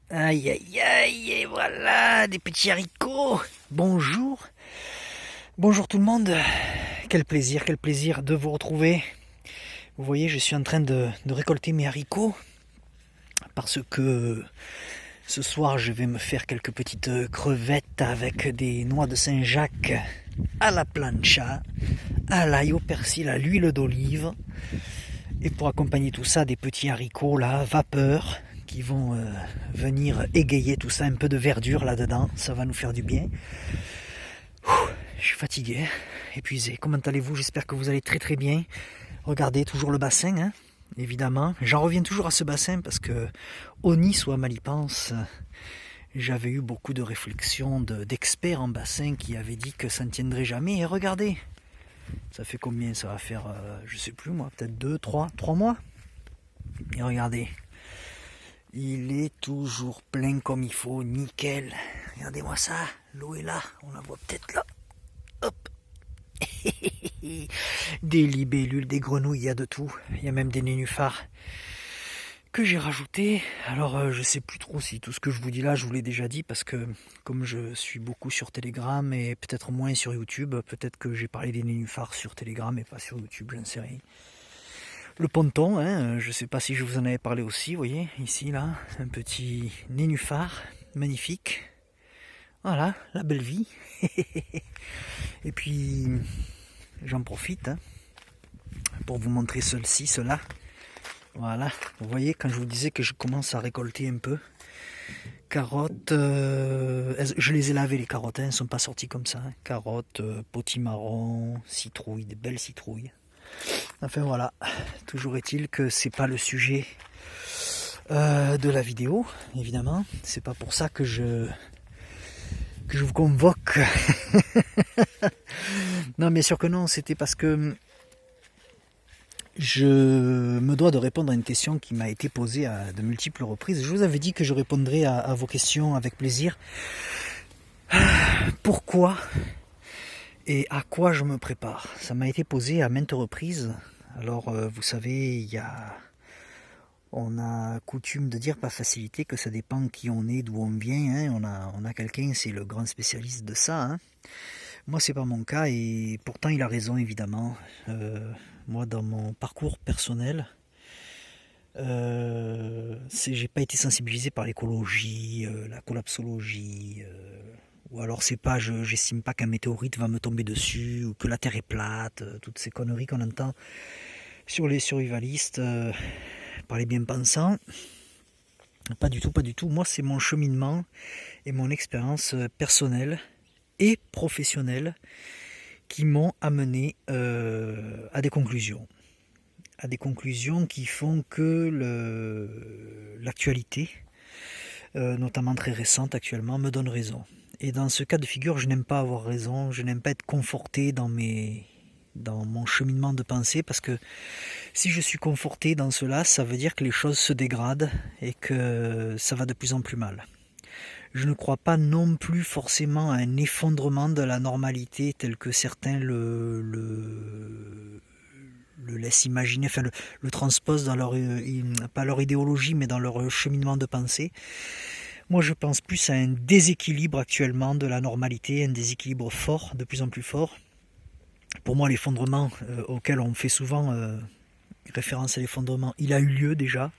Aïe aïe aïe, et voilà, des petits haricots. Bonjour. Bonjour tout le monde. Quel plaisir de vous retrouver. Vous voyez, je suis en train de récolter mes haricots parce que ce soir, je vais me faire quelques petites crevettes avec des noix de Saint-Jacques à la plancha, à l'ail, au persil, à l'huile d'olive. Et pour accompagner tout ça, des petits haricots là, vapeur, qui vont venir égayer tout ça, un peu de verdure là-dedans. Ça va nous faire du bien. Je suis fatigué, épuisé. Comment allez-vous? J'espère que vous allez très très bien. Regardez, toujours le bassin, hein, évidemment. J'en reviens toujours à ce bassin parce que, au Nice ou à Malipance, j'avais eu beaucoup de réflexions d'experts en bassin qui avaient dit que ça ne tiendrait jamais. Et regardez, ça fait combien? Ça va faire, je sais plus moi, peut-être 3 mois. Et regardez, il est toujours plein comme il faut, nickel. Regardez-moi ça, l'eau est là, on la voit peut-être là. Hop. Des libellules, des grenouilles, il y a de tout. Il y a même des nénuphars que j'ai rajoutés. Alors je sais plus trop si tout ce que je vous dis là, je vous l'ai déjà dit, parce que comme je suis beaucoup sur Telegram et peut-être moins sur YouTube, peut-être que j'ai parlé des nénuphars sur Telegram et pas sur YouTube, je ne sais rien. Le ponton, hein, je ne sais pas si je vous en avais parlé aussi, vous voyez, ici là, un petit nénuphar magnifique. Voilà, la belle vie. Et puis j'en profite pour vous montrer ceci, cela. Voilà, vous voyez, quand je vous disais que je commence à récolter un peu. Carottes, je les ai lavées les carottes, elles ne sont pas sorties comme ça. Carottes, potimarron, citrouilles, des belles citrouilles. Enfin voilà, toujours est-il que c'est pas le sujet de la vidéo, évidemment. C'est pas pour ça que je vous convoque. Non, mais sûr que non, c'était parce que je me dois de répondre à une question qui m'a été posée à de multiples reprises. Je vous avais dit que je répondrais à vos questions avec plaisir. Pourquoi et à quoi je me prépare? Ça m'a été posé à maintes reprises. Alors, vous savez, on a coutume de dire par facilité que ça dépend qui on est, d'où on vient. Hein. On a quelqu'un, c'est le grand spécialiste de ça. Hein. Moi, c'est pas mon cas et pourtant il a raison évidemment. Moi, dans mon parcours personnel, j'ai pas été sensibilisé par l'écologie, la collapsologie, ou alors c'est pas, j'estime pas qu'un météorite va me tomber dessus ou que la Terre est plate, toutes ces conneries qu'on entend sur les survivalistes par les bien-pensants. Pas du tout, pas du tout. Moi, c'est mon cheminement et mon expérience personnelle et professionnelle qui m'ont amené à des conclusions. À des conclusions qui font que l'actualité, notamment très récente actuellement, me donne raison. Et dans ce cas de figure, je n'aime pas avoir raison, je n'aime pas être conforté dans mon cheminement de pensée, parce que si je suis conforté dans cela, ça veut dire que les choses se dégradent et que ça va de plus en plus mal. Je ne crois pas non plus forcément à un effondrement de la normalité tel que certains le laissent imaginer, enfin le transposent dans leur, pas leur idéologie, mais dans leur cheminement de pensée. Moi, je pense plus à un déséquilibre actuellement de la normalité, un déséquilibre fort, de plus en plus fort. Pour moi, l'effondrement auquel on fait souvent référence à l'effondrement, il a eu lieu déjà.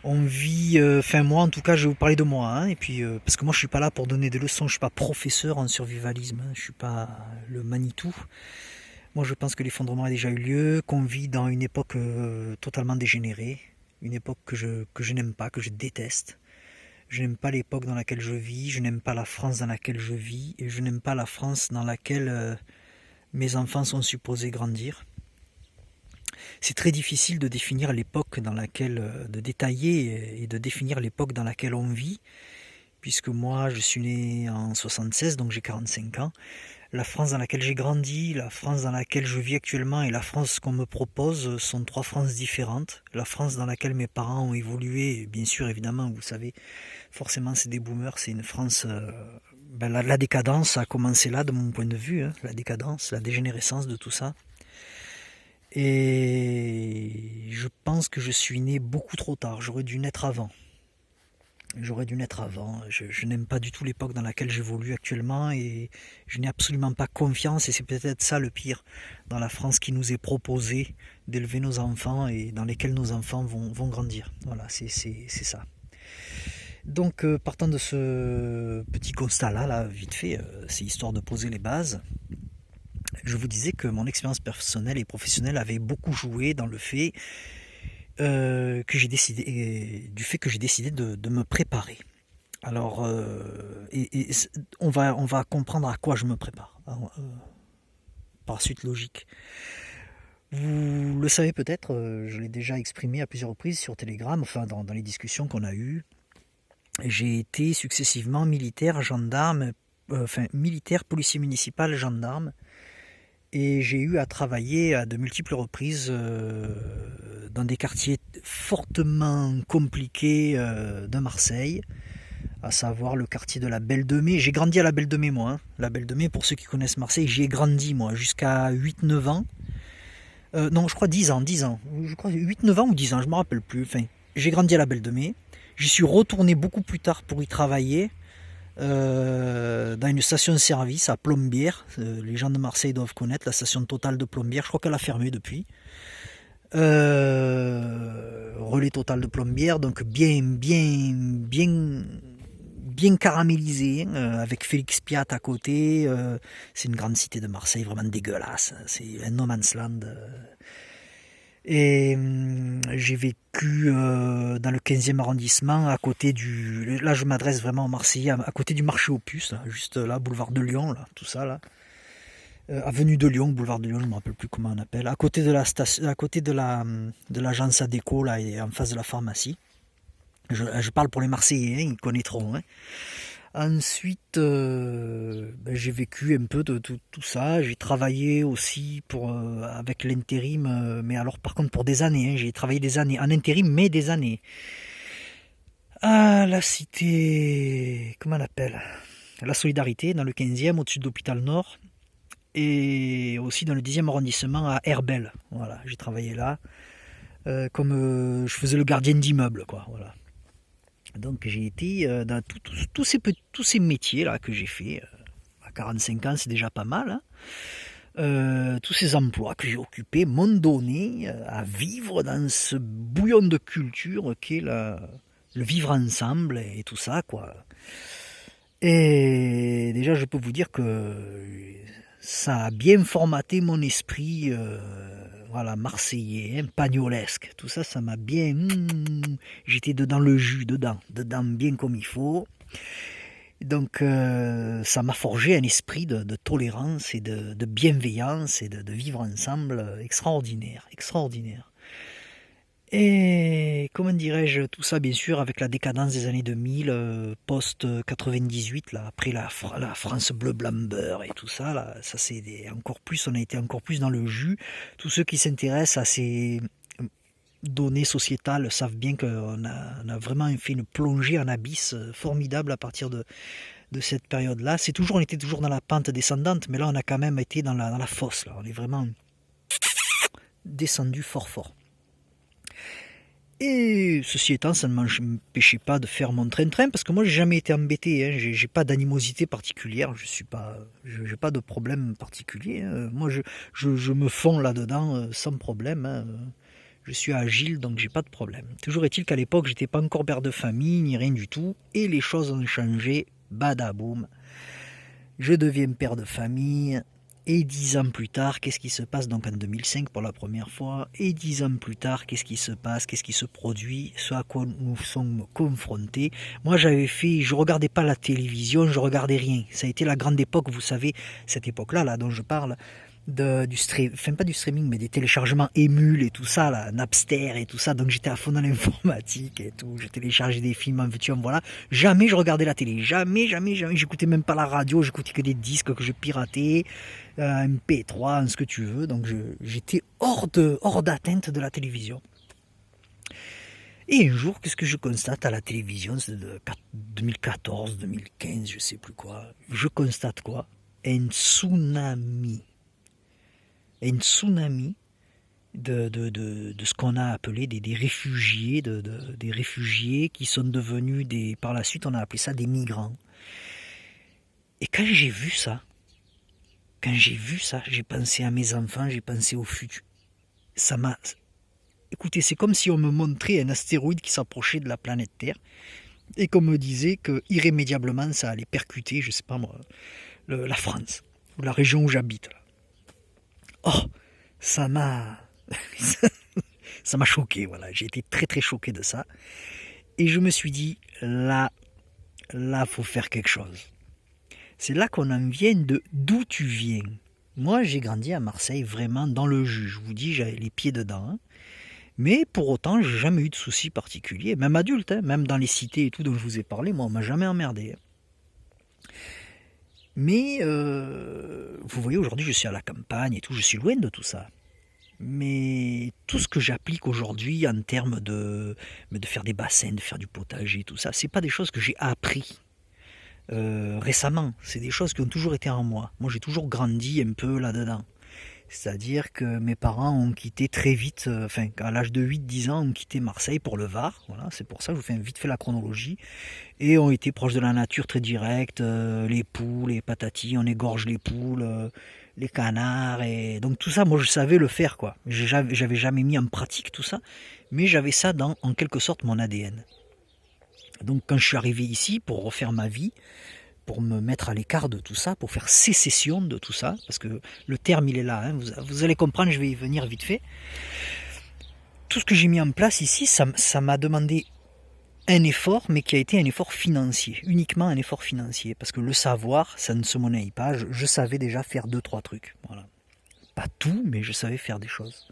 On vit, enfin moi en tout cas, je vais vous parler de moi, hein, et puis parce que moi je suis pas là pour donner des leçons, je suis pas professeur en survivalisme, hein, je suis pas le Manitou. Moi je pense que l'effondrement a déjà eu lieu, qu'on vit dans une époque totalement dégénérée, une époque que je n'aime pas, que je déteste. Je n'aime pas l'époque dans laquelle je vis, je n'aime pas la France dans laquelle je vis, et je n'aime pas la France dans laquelle mes enfants sont supposés grandir. C'est très difficile de définir l'époque dans laquelle, de détailler et de définir l'époque dans laquelle on vit, puisque moi je suis né en 76, donc j'ai 45 ans. La France dans laquelle j'ai grandi, la France dans laquelle je vis actuellement et la France qu'on me propose sont trois Frances différentes. La France dans laquelle mes parents ont évolué, bien sûr évidemment, vous savez, forcément c'est des boomers, c'est une France... la décadence a commencé là de mon point de vue, hein, la décadence, la dégénérescence de tout ça. Et je pense que je suis né beaucoup trop tard, j'aurais dû naître avant. J'aurais dû naître avant. Je n'aime pas du tout l'époque dans laquelle j'évolue actuellement et je n'ai absolument pas confiance et c'est peut-être ça le pire dans la France qui nous est proposée d'élever nos enfants et dans lesquels nos enfants vont grandir. Voilà, c'est ça. Donc partant de ce petit constat-là, là, vite fait, c'est histoire de poser les bases. Je vous disais que mon expérience personnelle et professionnelle avait beaucoup joué dans le fait que j'ai décidé, du fait que j'ai décidé de me préparer. Alors, on va comprendre à quoi je me prépare, hein, par suite logique. Vous le savez peut-être, je l'ai déjà exprimé à plusieurs reprises sur Telegram, enfin dans les discussions qu'on a eues. J'ai été successivement militaire, gendarme, militaire, policier municipal, gendarme. Et j'ai eu à travailler à de multiples reprises dans des quartiers fortement compliqués de Marseille, à savoir le quartier de la Belle de Mai. J'ai grandi à la Belle de Mai, moi. Hein. La Belle de Mai, pour ceux qui connaissent Marseille, j'y ai grandi, moi, jusqu'à 8-9 ans. Non, je crois 10 ans, 10 ans. Je crois 8-9 ans ou 10 ans, je me rappelle plus. Enfin, j'ai grandi à la Belle de Mai. J'y suis retourné beaucoup plus tard pour y travailler. Dans une station-service à Plombières. Les gens de Marseille doivent connaître la station Total de Plombières. Je crois qu'elle a fermé depuis. Relais Total de Plombières, donc bien caramélisé, avec Félix Piat à côté. C'est une grande cité de Marseille, vraiment dégueulasse. C'est un no man's land. Et j'ai vécu dans le 15e arrondissement, à côté du... Là, je m'adresse vraiment aux Marseillais, à côté du marché aux puces, là, juste là, boulevard de Lyon, là, tout ça, là. Avenue de Lyon, boulevard de Lyon, je ne me rappelle plus comment on appelle. À côté de la station, à côté de l'agence Adéco, là, et en face de la pharmacie. Je parle pour les Marseillais, hein, ils connaîtront. Hein. Ensuite, j'ai vécu un peu de tout ça. J'ai travaillé aussi avec l'intérim, mais alors par contre pour des années. Hein, j'ai travaillé des années en intérim, mais des années. Ah, la cité, comment on appelle? La Solidarité, dans le 15e, au-dessus de l'hôpital Nord. Et aussi dans le 10e arrondissement, à Herbel. Voilà, j'ai travaillé là. Comme je faisais le gardien d'immeuble, quoi. Voilà. Donc j'ai été dans tous ces métiers là que j'ai fait. À 45 ans, c'est déjà pas mal. Hein. Tous ces emplois que j'ai occupés m'ont donné à vivre dans ce bouillon de culture qu'est le vivre ensemble et tout ça, quoi. Et déjà, je peux vous dire que ça a bien formaté mon esprit, voilà, marseillais, hein, pagnolesque. Tout ça, ça m'a bien... j'étais dedans le jus, dedans bien comme il faut. Donc, ça m'a forgé un esprit de tolérance et de bienveillance et de vivre ensemble extraordinaire, extraordinaire. Et comment dirais-je, tout ça bien sûr avec la décadence des années 2000, post-98, là, après la France bleu, blanc, beurre et tout ça, là, ça c'est encore plus, on a été encore plus dans le jus. Tous ceux qui s'intéressent à ces données sociétales savent bien qu'on a vraiment fait une plongée en abysse formidable à partir de cette période-là. On était toujours dans la pente descendante, mais là on a quand même été dans la fosse, là. On est vraiment descendu fort fort. Et ceci étant, ça ne m'empêchait pas de faire mon train-train, parce que moi j'ai jamais été embêté, hein. J'ai pas d'animosité particulière, j'ai pas de problème particulier. Hein. Moi je me fonds là-dedans sans problème. Hein. Je suis agile, donc j'ai pas de problème. Toujours est-il qu'à l'époque, j'étais pas encore père de famille, ni rien du tout, et les choses ont changé, badaboum. Je deviens père de famille, et 10 ans plus tard, qu'est-ce qui se passe donc en 2005 pour la première fois? Et 10 ans plus tard, qu'est-ce qui se passe? Qu'est-ce qui se produit? Ce à quoi nous sommes confrontés. Moi, je regardais pas la télévision, je regardais rien. Ça a été la grande époque, vous savez, cette époque-là, là, dont je parle, pas du streaming, mais des téléchargements émules et tout ça, là, Napster et tout ça. Donc j'étais à fond dans l'informatique et tout. Je téléchargeais des films en veux-tu, en voilà. Jamais je regardais la télé. Jamais. J'écoutais même pas la radio. J'écoutais que des disques que je piratais, MP3, ce que tu veux. Donc j'étais hors d'atteinte de la télévision. Et un jour, qu'est-ce que je constate à la télévision? C'est de 2014, 2015, je sais plus quoi. Je constate quoi? Un tsunami de ce qu'on a appelé des réfugiés, des réfugiés qui sont devenus par la suite on a appelé ça des migrants. Et quand j'ai vu ça, j'ai pensé à mes enfants, j'ai pensé au futur. Ça m'a... Écoutez, c'est comme si on me montrait un astéroïde qui s'approchait de la planète Terre et qu'on me disait que irrémédiablement ça allait percuter, je sais pas moi, la France, ou la région où j'habite. Oh, ça m'a... ça m'a choqué, voilà. J'ai été très très choqué de ça. Et je me suis dit, là, faut faire quelque chose. C'est là qu'on en vient de d'où tu viens. Moi, j'ai grandi à Marseille, vraiment dans le jus. Je vous dis, j'avais les pieds dedans. Hein. Mais pour autant, j'ai jamais eu de soucis particuliers. Même adulte, hein, même dans les cités et tout dont je vous ai parlé, moi, on m'a jamais emmerdé. Mais vous voyez, aujourd'hui, je suis à la campagne et tout, je suis loin de tout ça. Mais tout ce que j'applique aujourd'hui en termes de faire des bassins, de faire du potager, tout ça, c'est pas des choses que j'ai appris récemment. C'est des choses qui ont toujours été en moi. Moi, j'ai toujours grandi un peu là-dedans. C'est-à-dire que mes parents ont quitté très vite, à l'âge de 8-10 ans, ont quitté Marseille pour le Var. Voilà, c'est pour ça que je vous fais vite fait la chronologie. Et ont été proches de la nature très direct. Les poules, les patatis, on égorge les poules, les canards. Et donc tout ça, moi je savais le faire, quoi. J'avais jamais mis en pratique tout ça, mais j'avais ça dans, en quelque sorte, mon ADN. Donc quand je suis arrivé ici pour refaire ma vie, pour me mettre à l'écart de tout ça, pour faire sécession de tout ça, parce que le terme il est là, hein, vous allez comprendre, je vais y venir vite fait. Tout ce que j'ai mis en place ici, ça m'a demandé un effort, mais qui a été un effort financier, uniquement un effort financier, parce que le savoir, ça ne se monnaie pas, je savais déjà faire 2-3 trucs, voilà. Pas tout, mais je savais faire des choses.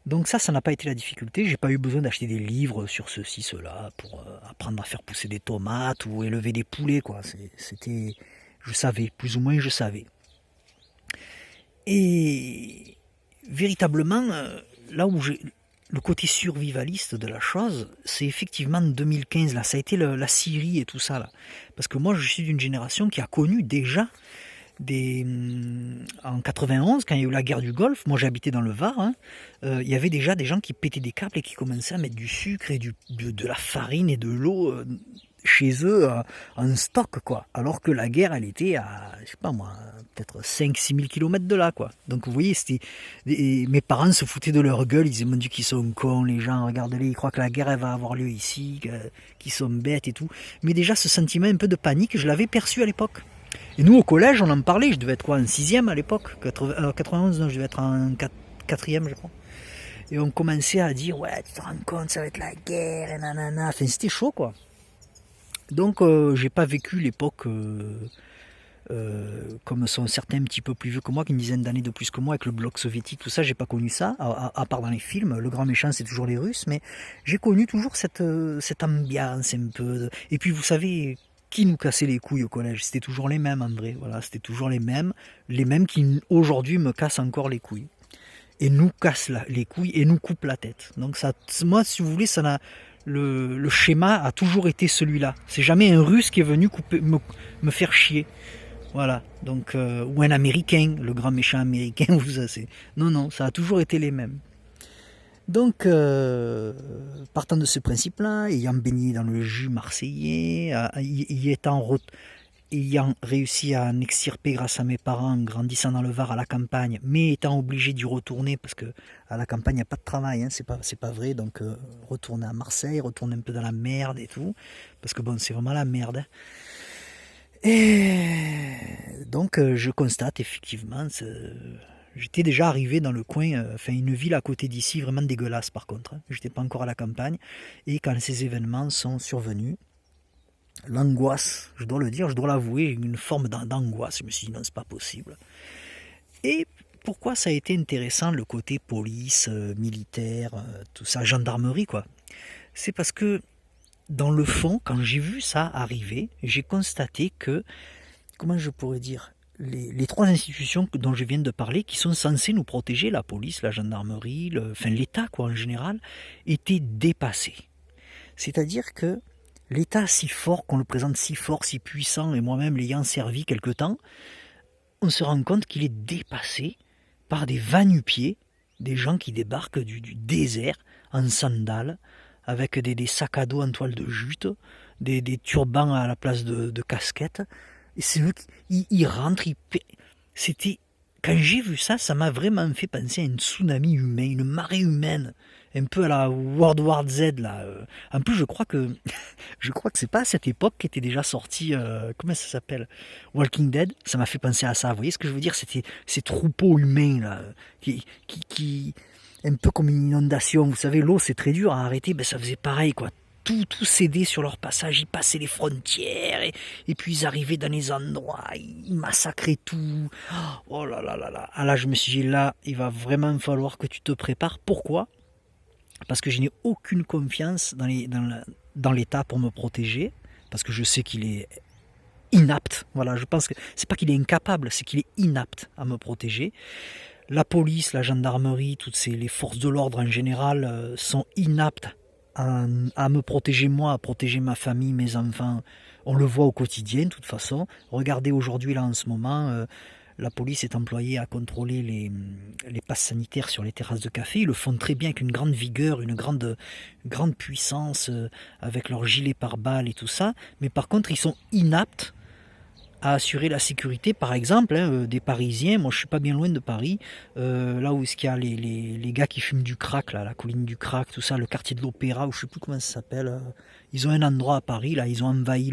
Donc ça n'a pas été la difficulté. J'ai pas eu besoin d'acheter des livres sur ceci, cela, pour apprendre à faire pousser des tomates ou élever des poulets, quoi. C'était, je savais, plus ou moins je savais. Et véritablement, là où j'ai le côté survivaliste de la chose, c'est effectivement 2015, là, ça a été la Syrie et tout ça, là. Parce que moi, je suis d'une génération qui a connu déjà en 91, quand il y a eu la guerre du Golfe, moi j'habitais dans le Var, hein, il y avait déjà des gens qui pétaient des câbles et qui commençaient à mettre du sucre et de la farine et de l'eau chez eux en stock, quoi. Alors que la guerre, elle était à, je sais pas moi, peut-être 5-6 000 km de là, quoi. Donc vous voyez, mes parents se foutaient de leur gueule, ils disaient, mon Dieu, qu'ils sont cons, les gens, regardez-les, ils croient que la guerre, elle va avoir lieu ici, qu'ils sont bêtes et tout. Mais déjà, ce sentiment un peu de panique, je l'avais perçu à l'époque. Et nous, au collège, on en parlait. Je devais être quoi, en 6e à l'époque 91, non, je devais être en 4e, je crois. Et on commençait à dire, ouais, tu te rends compte, ça va être la guerre, et nanana. Enfin, c'était chaud, quoi. Donc, j'ai pas vécu l'époque comme sont certains un petit peu plus vieux que moi, qui ont une dizaine d'années de plus que moi, avec le bloc soviétique, tout ça, j'ai pas connu ça, à part dans les films. Le grand méchant, c'est toujours les Russes, mais j'ai connu toujours cette ambiance un peu. Et puis, vous savez, qui nous cassait les couilles au collège? C'était toujours les mêmes, en vrai. Voilà, c'était toujours les mêmes qui aujourd'hui me cassent encore les couilles. Et nous cassent les couilles et nous coupent la tête. Donc ça, moi, si vous voulez, le schéma a toujours été celui-là. C'est jamais un Russe qui est venu me faire chier. Voilà. Donc ou un Américain, le grand méchant américain. Non, ça a toujours été les mêmes. Donc, partant de ce principe-là, ayant baigné dans le jus marseillais, ayant réussi à en extirper grâce à mes parents, grandissant dans le Var à la campagne, mais étant obligé d'y retourner, parce que à la campagne, il n'y a pas de travail, hein, c'est pas vrai, donc retourner à Marseille, retourner un peu dans la merde et tout, parce que bon, c'est vraiment la merde. Hein. Et donc, je constate effectivement... J'étais déjà arrivé dans le coin, une ville à côté d'ici, vraiment dégueulasse par contre. Hein. J'étais pas encore à la campagne. Et quand ces événements sont survenus, l'angoisse, je dois le dire, je dois l'avouer, une forme d'angoisse. Je me suis dit non, c'est pas possible. Et pourquoi ça a été intéressant, le côté police, militaire, tout ça, gendarmerie, quoi. C'est parce que, dans le fond, quand j'ai vu ça arriver, j'ai constaté que, comment je pourrais dire, les trois institutions dont je viens de parler, qui sont censées nous protéger, la police, la gendarmerie, l'État quoi en général, étaient dépassées. C'est-à-dire que l'État si fort, qu'on le présente si fort, si puissant, et moi-même l'ayant servi quelque temps, on se rend compte qu'il est dépassé par des va-nu-pieds des gens qui débarquent du désert en sandales, avec des sacs à dos en toile de jute, des turbans à la place de casquettes. Et c'est eux qui ils rentrent, c'était... Quand j'ai vu ça, ça m'a vraiment fait penser à un tsunami humain, une marée humaine, un peu à la World War Z là. En plus, je crois que c'est pas à cette époque qu'était déjà sorti, comment ça s'appelle, Walking Dead. Ça m'a fait penser à ça. Vous voyez ce que je veux dire? C'était ces troupeaux humains là, qui un peu comme une inondation. Vous savez, l'eau c'est très dur à arrêter. Ben ça faisait pareil quoi. Tout cédait sur leur passage, ils passaient les frontières et puis ils arrivaient dans les endroits, ils massacraient tout. Oh là là là là. Ah là, je me suis dit, là, il va vraiment falloir que tu te prépares. Pourquoi? Parce que je n'ai aucune confiance dans l'État pour me protéger, parce que je sais qu'il est inapte. Voilà, je pense que c'est pas qu'il est incapable, c'est qu'il est inapte à me protéger. La police, la gendarmerie, les forces de l'ordre en général sont inaptes à me protéger moi, à protéger ma famille, mes enfants. On le voit au quotidien de toute façon. Regardez aujourd'hui là en ce moment, la police est employée à contrôler les passes sanitaires sur les terrasses de café. Ils le font très bien avec une grande vigueur, une grande puissance, avec leurs gilets pare-balles et tout ça. Mais par contre, ils sont inaptes à assurer la sécurité, par exemple, des Parisiens. Moi, je suis pas bien loin de Paris, là où est-ce qu'il y a les gars qui fument du crack, là, la colline du crack, tout ça, le quartier de l'Opéra, ou je sais plus comment ça s'appelle. Ils ont un endroit à Paris, là, ils ont envahi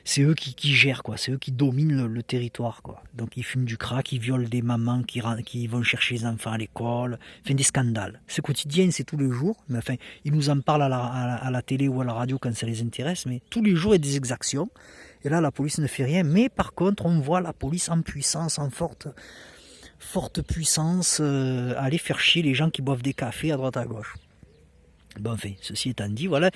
c'est eux qui gèrent, quoi. C'est eux qui dominent le territoire, quoi. Donc ils fument du crack, ils violent des mamans qui vont chercher les enfants à l'école, enfin des scandales. C'est quotidien, c'est tous les jours. Mais enfin, ils nous en parlent à la télé ou à la radio quand ça les intéresse, mais tous les jours il y a des exactions. Et là, la police ne fait rien. Mais par contre, on voit la police en puissance, en forte puissance, aller faire chier les gens qui boivent des cafés à droite à gauche. Bon, enfin, ceci étant dit, voilà.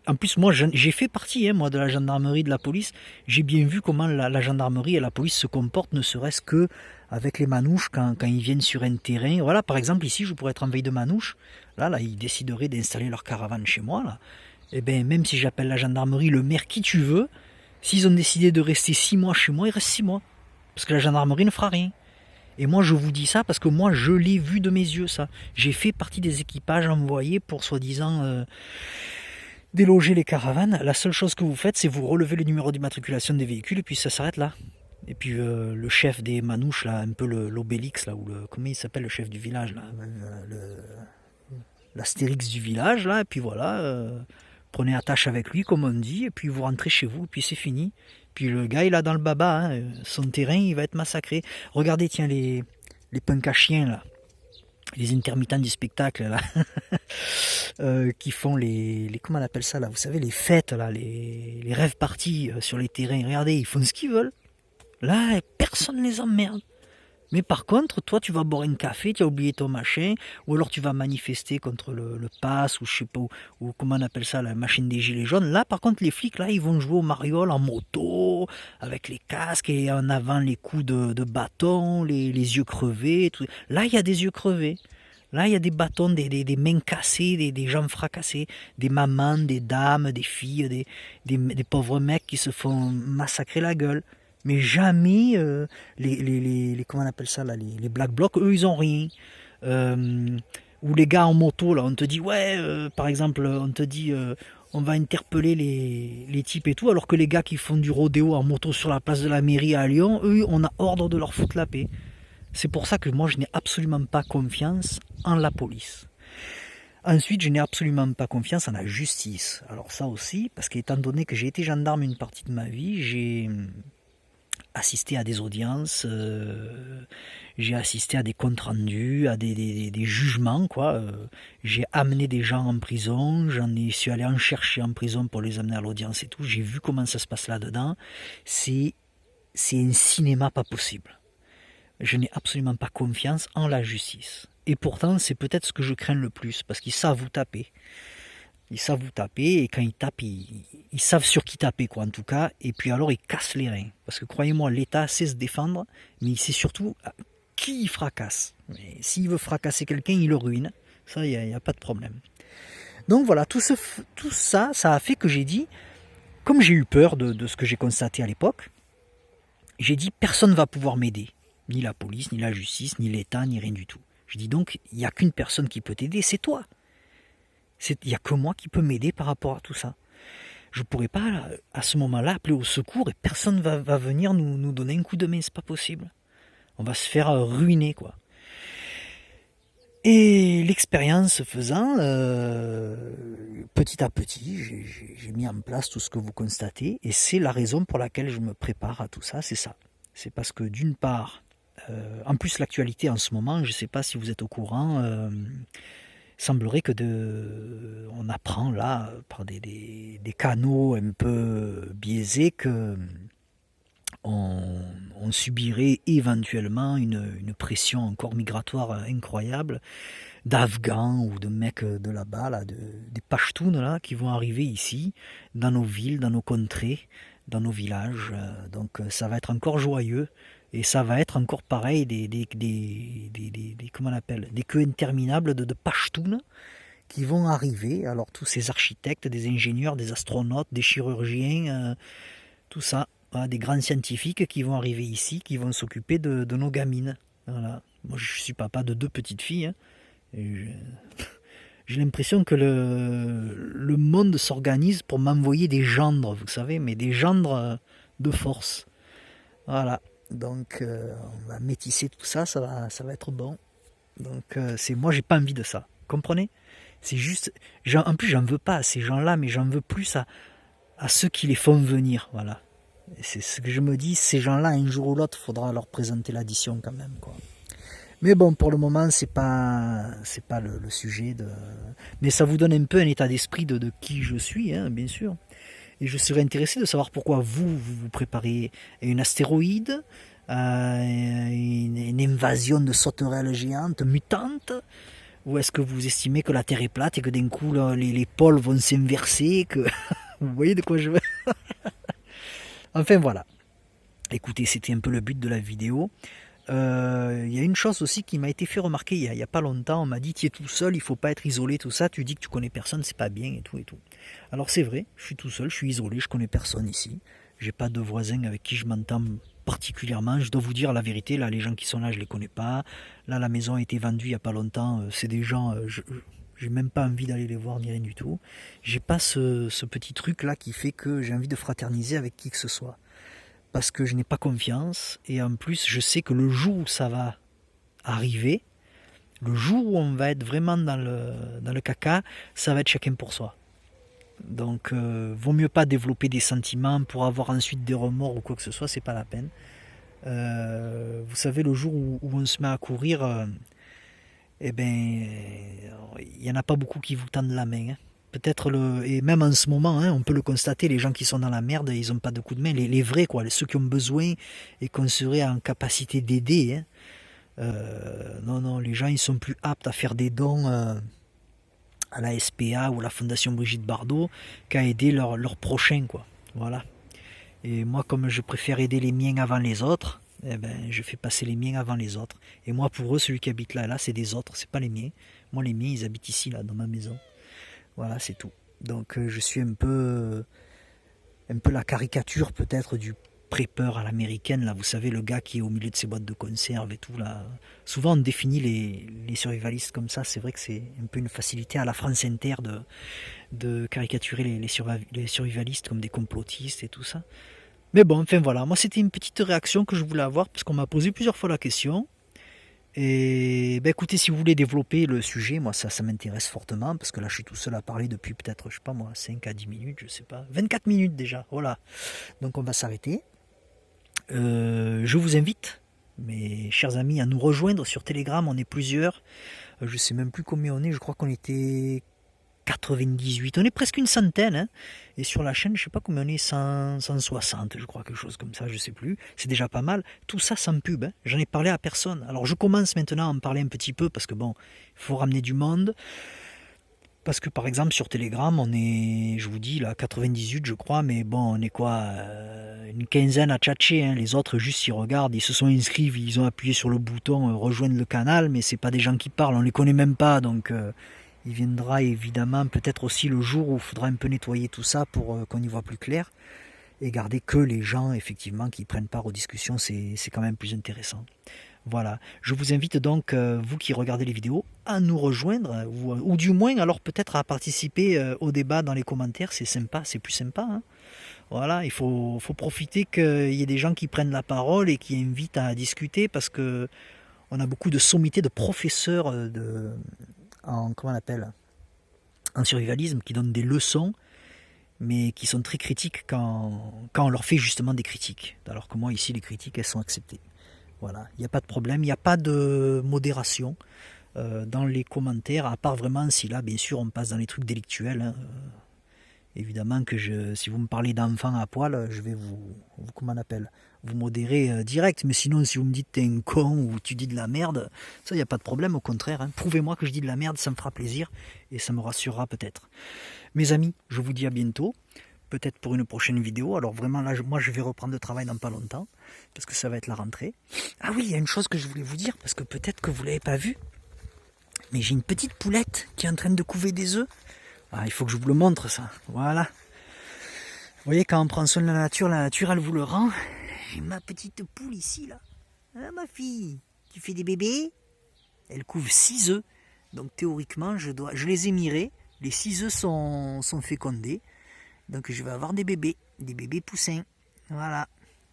En plus, moi, j'ai fait partie, moi, de la gendarmerie, de la police. J'ai bien vu comment la gendarmerie et la police se comportent, ne serait-ce que avec les manouches quand ils viennent sur un terrain. Voilà, par exemple, ici, je pourrais être en veille de manouche. Là, ils décideraient d'installer leur caravane chez moi, là. Et bien, même si j'appelle la gendarmerie, le maire, qui tu veux, s'ils ont décidé de rester 6 mois chez moi, ils restent 6 mois. Parce que la gendarmerie ne fera rien. Et moi, je vous dis ça parce que moi, je l'ai vu de mes yeux, ça. J'ai fait partie des équipages envoyés pour, soi-disant, déloger les caravanes. La seule chose que vous faites, c'est vous relevez le numéro d'immatriculation des véhicules et puis ça s'arrête là. Et puis le chef des manouches, là, un peu l'Obélix, là, ou comment il s'appelle, le chef du village, là, l'Astérix du village, là, et puis voilà, prenez attache avec lui, comme on dit, et puis vous rentrez chez vous, et puis c'est fini. Puis le gars, il a dans le baba, hein, son terrain, il va être massacré. Regardez, tiens, les punks à chiens, là, les intermittents du spectacle, là, qui font comment on appelle ça, là, vous savez, les fêtes, là, les rêves parties sur les terrains. Regardez, ils font ce qu'ils veulent. Là, personne ne les emmerde. Mais par contre, toi, tu vas boire un café, tu as oublié ton machin, ou alors tu vas manifester contre le pass, ou je sais pas, ou comment on appelle ça, la machine des gilets jaunes. Là, par contre, les flics, là, ils vont jouer au mariole en moto, avec les casques, et en avant les coups de bâton, les yeux crevés. Tout. Là, il y a des yeux crevés. Là, il y a des bâtons, des mains cassées, des jambes fracassées, des mamans, des dames, des filles, des pauvres mecs qui se font massacrer la gueule. Mais jamais comment on appelle ça là, les black blocs, eux ils ont rien. Ou les gars en moto là, on te dit ouais, par exemple, on te dit on va interpeller les types et tout, alors que les gars qui font du rodéo en moto sur la place de la mairie à Lyon, eux on a ordre de leur foutre la paix. C'est pour ça que moi je n'ai absolument pas confiance en la police. Ensuite, je n'ai absolument pas confiance en la justice. Alors ça aussi, parce qu'étant donné que j'ai été gendarme une partie de ma vie, j'ai assisté à des audiences, j'ai assisté à des comptes rendus, à des jugements, quoi. J'ai amené des gens en prison, suis allé en chercher en prison pour les amener à l'audience et tout. J'ai vu comment ça se passe là-dedans. C'est un cinéma pas possible. Je n'ai absolument pas confiance en la justice. Et pourtant, c'est peut-être ce que je crains le plus, parce qu'ils savent vous taper. Ils savent vous taper, et quand ils tapent, ils savent sur qui taper, quoi, en tout cas. Et puis alors, ils cassent les reins. Parce que croyez-moi, l'État sait se défendre, mais il sait surtout qui il fracasse. Mais s'il veut fracasser quelqu'un, il le ruine. Ça, il n'y a pas de problème. Donc voilà, tout ça, ça a fait que j'ai dit, comme j'ai eu peur de ce que j'ai constaté à l'époque, j'ai dit, personne ne va pouvoir m'aider. Ni la police, ni la justice, ni l'État, ni rien du tout. Je dis donc, il n'y a qu'une personne qui peut t'aider, c'est toi. Il n'y a que moi qui peut m'aider par rapport à tout ça. Je ne pourrais pas, à ce moment-là, appeler au secours et personne va venir nous donner un coup de main, c'est pas possible. On va se faire ruiner, quoi. Et l'expérience faisant, petit à petit, j'ai mis en place tout ce que vous constatez, et c'est la raison pour laquelle je me prépare à tout ça, c'est ça. C'est parce que d'une part, en plus l'actualité en ce moment, je ne sais pas si vous êtes au courant, semblerait que on apprend là, par des canaux un peu biaisés, que on subirait éventuellement une pression encore migratoire incroyable d'Afghans ou de mecs de là-bas, là, des Pashtuns là, qui vont arriver ici, dans nos villes, dans nos contrées, dans nos villages. Donc ça va être encore joyeux. Et ça va être encore pareil, comment on appelle, des queues interminables de Pashtuns qui vont arriver. Alors tous ces architectes, des ingénieurs, des astronautes, des chirurgiens, tout ça. Voilà, des grands scientifiques qui vont arriver ici, qui vont s'occuper de nos gamines. Voilà. Moi, je suis papa de 2 petites filles. Hein, et j'ai l'impression que le monde s'organise pour m'envoyer des gendres, vous savez, mais des gendres de force. Voilà. Donc, on va métisser tout ça, ça va être bon. Donc, moi, j'ai pas envie de ça. Comprenez? C'est juste. En plus, j'en veux pas à ces gens-là, mais j'en veux plus à ceux qui les font venir. Voilà. Et c'est ce que je me dis, ces gens-là, un jour ou l'autre, il faudra leur présenter l'addition quand même, quoi. Mais bon, pour le moment, c'est pas le sujet de. Mais ça vous donne un peu un état d'esprit de qui je suis, hein, bien sûr. Et je serais intéressé de savoir pourquoi vous préparez à une astéroïde, à une invasion de sauterelles géantes, mutantes, ou est-ce que vous estimez que la Terre est plate et que d'un coup les pôles vont s'inverser, que vous voyez de quoi je veux. Enfin voilà. Écoutez, c'était un peu le but de la vidéo. Y a une chose aussi qui m'a été fait remarquer il y a pas longtemps. On m'a dit: tu es tout seul, il faut pas être isolé, tout ça. Tu dis que tu connais personne, c'est pas bien et tout et tout. Alors c'est vrai, je suis tout seul, je suis isolé, je connais personne ici. J'ai pas de voisins avec qui je m'entends particulièrement. Je dois vous dire la vérité, là, les gens qui sont là, je les connais pas. Là, la maison a été vendue il y a pas longtemps. C'est des gens, j'ai même pas envie d'aller les voir ni rien du tout. J'ai pas ce petit truc là qui fait que j'ai envie de fraterniser avec qui que ce soit. Parce que je n'ai pas confiance, et en plus je sais que le jour où ça va arriver, le jour où on va être vraiment dans le caca, ça va être chacun pour soi. Donc vaut mieux pas développer des sentiments pour avoir ensuite des remords ou quoi que ce soit, c'est pas la peine. Vous savez, le jour où on se met à courir, eh ben, il n'y en a pas beaucoup qui vous tendent la main. Hein. Peut-être et même en ce moment, hein, on peut le constater, les gens qui sont dans la merde, ils n'ont pas de coup de main. Les vrais, quoi, ceux qui ont besoin et qu'on serait en capacité d'aider. Hein. Non, les gens, ils sont plus aptes à faire des dons à la SPA ou à la Fondation Brigitte Bardot qu'à aider leurs prochains, quoi. Voilà. Et moi, comme je préfère aider les miens avant les autres, eh ben, je fais passer les miens avant les autres. Et moi, pour eux, celui qui habite là, c'est des autres, c'est pas les miens. Moi, les miens, ils habitent ici, là, dans ma maison. Voilà, c'est tout. Donc, je suis un peu la caricature, peut-être, du prépeur à l'américaine, là, vous savez, le gars qui est au milieu de ses boîtes de conserve et tout, là. Souvent, on définit les survivalistes comme ça. C'est vrai que c'est un peu une facilité à la France Inter de caricaturer les survivalistes comme des complotistes et tout ça. Mais bon, enfin voilà, moi c'était une petite réaction que je voulais avoir parce qu'on m'a posé plusieurs fois la question. Et ben écoutez, si vous voulez développer le sujet, moi ça m'intéresse fortement parce que là je suis tout seul à parler depuis peut-être, je sais pas moi, 5 à 10 minutes, je sais pas, 24 minutes déjà, voilà. Donc on va s'arrêter. Je vous invite, mes chers amis, à nous rejoindre sur Telegram, on est plusieurs. Je sais même plus combien on est, je crois qu'on était 98, on est presque une centaine, hein. Et sur la chaîne, je sais pas combien on est, 160, je crois, quelque chose comme ça, je sais plus. C'est déjà pas mal. Tout ça sans pub, hein. J'en ai parlé à personne. Alors je commence maintenant à en parler un petit peu parce que bon, il faut ramener du monde. Parce que par exemple sur Telegram, on est, je vous dis là, 98 je crois, mais bon, on est quoi, une quinzaine à tchatcher, hein. Les autres juste ils regardent, ils se sont inscrits, ils ont appuyé sur le bouton rejoindre le canal, mais c'est pas des gens qui parlent, on les connaît même pas, donc il viendra évidemment peut-être aussi le jour où il faudra un peu nettoyer tout ça pour qu'on y voit plus clair et garder que les gens effectivement qui prennent part aux discussions, c'est quand même plus intéressant. Voilà, je vous invite donc, vous qui regardez les vidéos, à nous rejoindre, ou du moins alors peut-être à participer au débat dans les commentaires, c'est sympa, c'est plus sympa, hein. Voilà, il faut profiter qu'il y ait des gens qui prennent la parole et qui invitent à discuter, parce que on a beaucoup de sommités de professeurs comment on appelle, en survivalisme, qui donnent des leçons, mais qui sont très critiques quand on leur fait justement des critiques. Alors que moi ici, les critiques, elles sont acceptées. Voilà, il n'y a pas de problème, il n'y a pas de modération dans les commentaires, à part vraiment si là, bien sûr, on passe dans les trucs délictuels, hein. Évidemment que si vous me parlez d'enfants à poil, je vais comment on appelle, vous modérer direct. Mais sinon, si vous me dites t'es un con ou tu dis de la merde, ça, il n'y a pas de problème, au contraire, hein. Prouvez-moi que je dis de la merde, ça me fera plaisir et ça me rassurera peut-être. Mes amis, je vous dis à bientôt, peut-être pour une prochaine vidéo. Alors vraiment, là, moi, je vais reprendre le travail dans pas longtemps, parce que ça va être la rentrée. Ah oui, il y a une chose que je voulais vous dire, parce que peut-être que vous ne l'avez pas vu, mais j'ai une petite poulette qui est en train de couver des œufs. Ah, il faut que je vous le montre, ça. Voilà. Vous voyez, quand on prend soin de la nature, elle vous le rend. J'ai ma petite poule ici, là. Ah, ma fille, tu fais des bébés? Elle couve 6 œufs. Donc théoriquement, je les ai mirés. Les 6 œufs sont fécondés. Donc je vais avoir des bébés poussins. Voilà.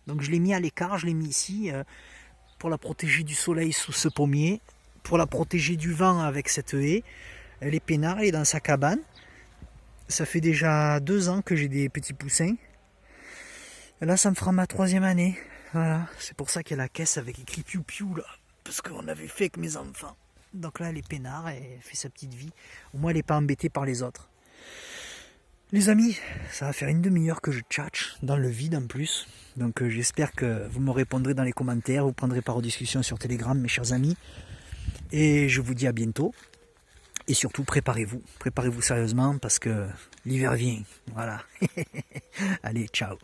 Donc je l'ai mis à l'écart, je l'ai mis ici pour la protéger du soleil sous ce pommier, pour la protéger du vent avec cette haie. Elle est peinard, elle est dans sa cabane. Ça fait déjà 2 ans que j'ai des petits poussins. Et là, ça me fera ma 3e année. Voilà, c'est pour ça qu'il y a la caisse avec écrit piou piou là. Parce qu'on avait fait avec mes enfants. Donc là, elle est peinard, elle fait sa petite vie. Au moins, elle n'est pas embêtée par les autres. Les amis, ça va faire une demi-heure que je tchatche, dans le vide en plus. Donc j'espère que vous me répondrez dans les commentaires, vous prendrez part aux discussions sur Telegram, mes chers amis. Et je vous dis à bientôt. Et surtout, préparez-vous sérieusement, parce que l'hiver vient. Voilà. Allez, ciao.